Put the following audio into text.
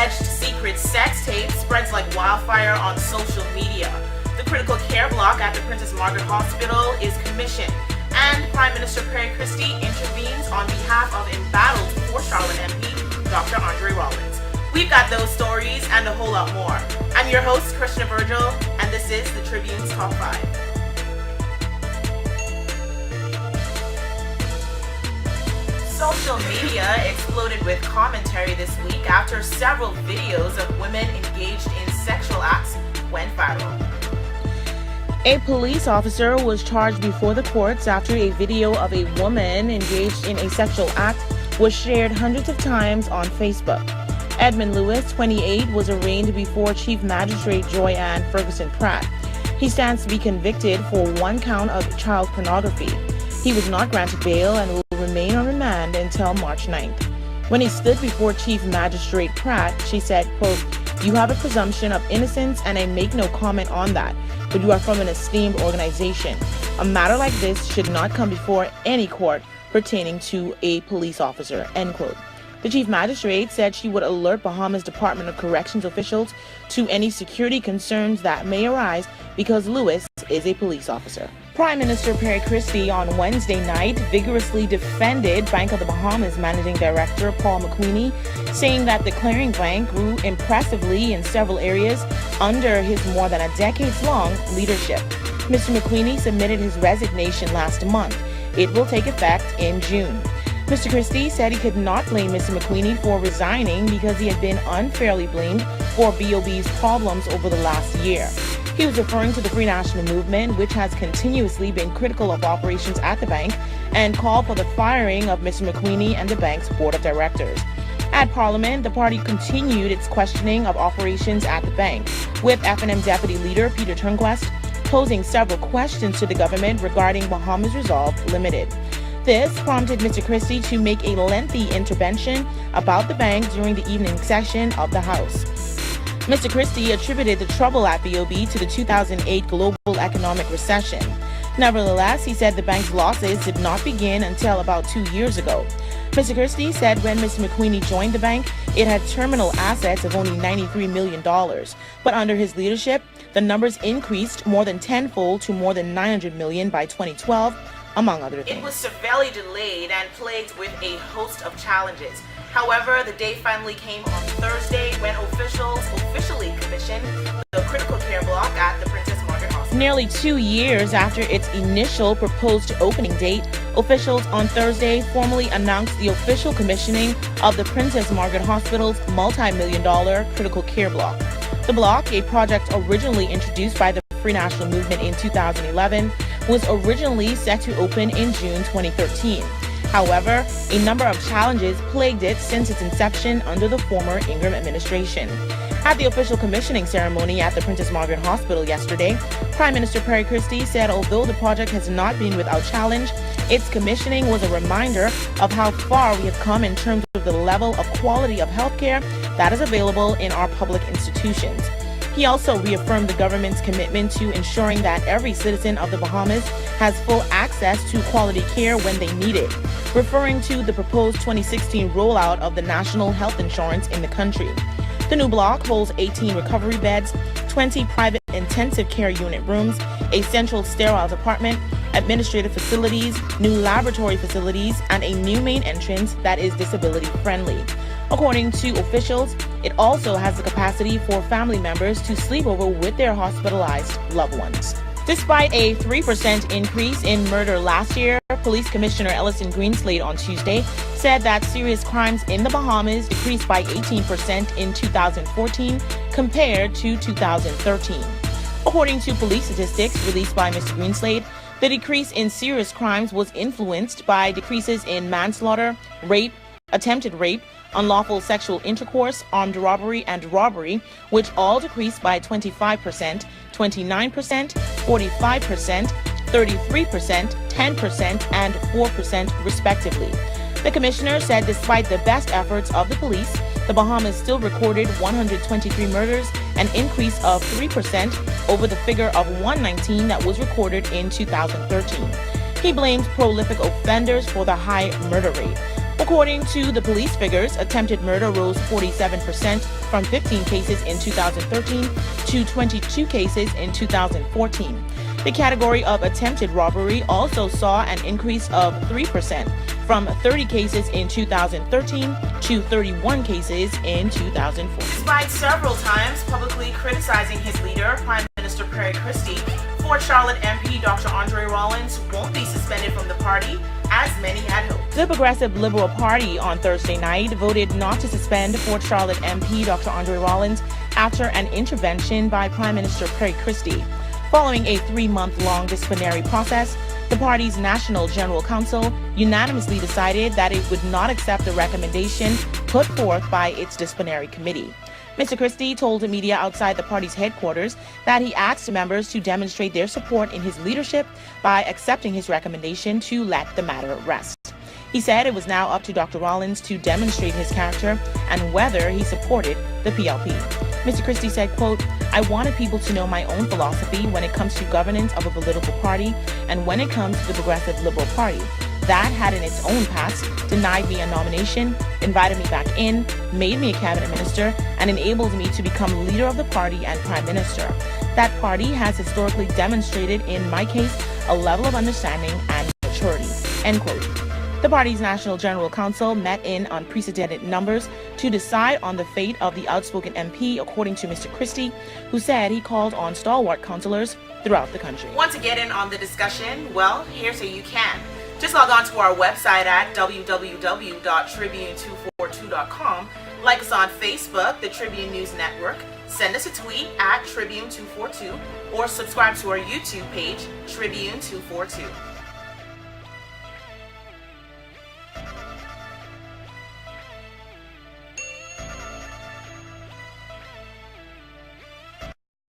alleged secret sex tape spreads like wildfire on social media. The critical care block at the Princess Margaret Hospital is commissioned, and Prime Minister Perry Christie intervenes on behalf of embattled Port Charlotte MP Dr. Andre Rollins. We've got those stories and a whole lot more. I'm your host, Krishna Virgil, and this is the Tribune's Top 5. Social media exploded with commentary this week after several videos of women engaged in sexual acts went viral. A police officer was charged before the courts after a video of a woman engaged in a sexual act was shared hundreds of times on Facebook. Edmund Lewis, 28, was arraigned before Chief Magistrate Joy Ann Ferguson Pratt. He stands to be convicted for one count of child pornography. He was not granted bail and will remain on remand until March 9th. When he stood before Chief Magistrate Pratt, she said, quote, "You have a presumption of innocence and I make no comment on that, but you are from an esteemed organization. A matter like this should not come before any court pertaining to a police officer," end quote. The Chief Magistrate said she would alert Bahamas Department of Corrections officials to any security concerns that may arise because Lewis is a police officer. Prime Minister Perry Christie on Wednesday night vigorously defended Bank of the Bahamas Managing Director Paul McQueenie, saying that the clearing bank grew impressively in several areas under his more than a decades-long leadership. Mr. McQueenie submitted his resignation last month. It will take effect in June. Mr. Christie said he could not blame Mr. McQueenie for resigning because he had been unfairly blamed for BOB's problems over the last year. He was referring to the Free National Movement, which has continuously been critical of operations at the bank and called for the firing of Mr. McQueenie and the bank's board of directors. At Parliament, the party continued its questioning of operations at the bank, with F&M Deputy Leader Peter Turnquest posing several questions to the government regarding Bahamas Resolve Limited. This prompted Mr. Christie to make a lengthy intervention about the bank during the evening session of the House. Mr. Christie attributed the trouble at BOB to the 2008 global economic recession. Nevertheless, he said the bank's losses did not begin until about 2 years ago. Mr. Christie said when Mr. McQueenie joined the bank, it had terminal assets of only $93 million. But under his leadership, the numbers increased more than tenfold to more than $900 million by 2012, among other things. It was severely delayed and plagued with a host of challenges. However, the day finally came on Thursday when officials officially commissioned the critical care block at the Princess Margaret Hospital. Nearly 2 years after its initial proposed opening date, officials on Thursday formally announced the official commissioning of the Princess Margaret Hospital's multi-million-dollar critical care block. The block, a project originally introduced by the Free National Movement in 2011, was originally set to open in June 2013. However, a number of challenges plagued it since its inception under the former Ingram administration. At the official commissioning ceremony at the Princess Margaret Hospital yesterday, Prime Minister Perry Christie said although the project has not been without challenge, its commissioning was a reminder of how far we have come in terms of the level of quality of healthcare that is available in our public institutions. He also reaffirmed the government's commitment to ensuring that every citizen of the Bahamas has full access to quality care when they need it, referring to the proposed 2016 rollout of the national health insurance in the country. The new block holds 18 recovery beds, 20 private intensive care unit rooms, a central sterile department, administrative facilities, new laboratory facilities, and a new main entrance that is disability friendly. According to officials, it also has the capacity for family members to sleep over with their hospitalized loved ones. Despite a 3% increase in murder last year, Police Commissioner Ellison Greenslade on Tuesday said that serious crimes in the Bahamas decreased by 18% in 2014 compared to 2013. According to police statistics released by Mr. Greenslade, the decrease in serious crimes was influenced by decreases in manslaughter, rape, attempted rape, unlawful sexual intercourse, armed robbery, and robbery, which all decreased by 25%, 29%, 45%, 33%, 10%, and 4% respectively. The commissioner said despite the best efforts of the police, the Bahamas still recorded 123 murders, an increase of 3% over the figure of 119 that was recorded in 2013. He blamed prolific offenders for the high murder rate. According to the police figures, attempted murder rose 47% from 15 cases in 2013 to 22 cases in 2014. The category of attempted robbery also saw an increase of 3% from 30 cases in 2013 to 31 cases in 2014. Despite several times publicly criticizing his leader, Prime Minister Perry Christie, Fort Charlotte MP Dr. Andre Rawlings won't be suspended from the party, as many had hoped. The Progressive Liberal Party on Thursday night voted not to suspend Fort Charlotte MP Dr. Andre Rawlings after an intervention by Prime Minister Perry Christie. Following a 3-month-long disciplinary process, the party's National General Council unanimously decided that it would not accept the recommendation put forth by its disciplinary committee. Mr. Christie told the media outside the party's headquarters that he asked members to demonstrate their support in his leadership by accepting his recommendation to let the matter rest. He said it was now up to Dr. Rawlings to demonstrate his character and whether he supported the PLP. Mr. Christie said, quote, "I wanted people to know my own philosophy when it comes to governance of a political party and when it comes to the Progressive Liberal Party. That had in its own past denied me a nomination, invited me back in, made me a cabinet minister, and enabled me to become leader of the party and prime minister. That party has historically demonstrated, in my case, a level of understanding and maturity." End quote. The party's National General Council met in unprecedented numbers to decide on the fate of the outspoken MP, according to Mr. Christie, who said he called on stalwart councillors throughout the country. Want to get in on the discussion? Well, here's how you can. Just log on to our website at www.tribune242.com, like us on Facebook, the Tribune News Network, send us a tweet at Tribune242, or subscribe to our YouTube page, Tribune242.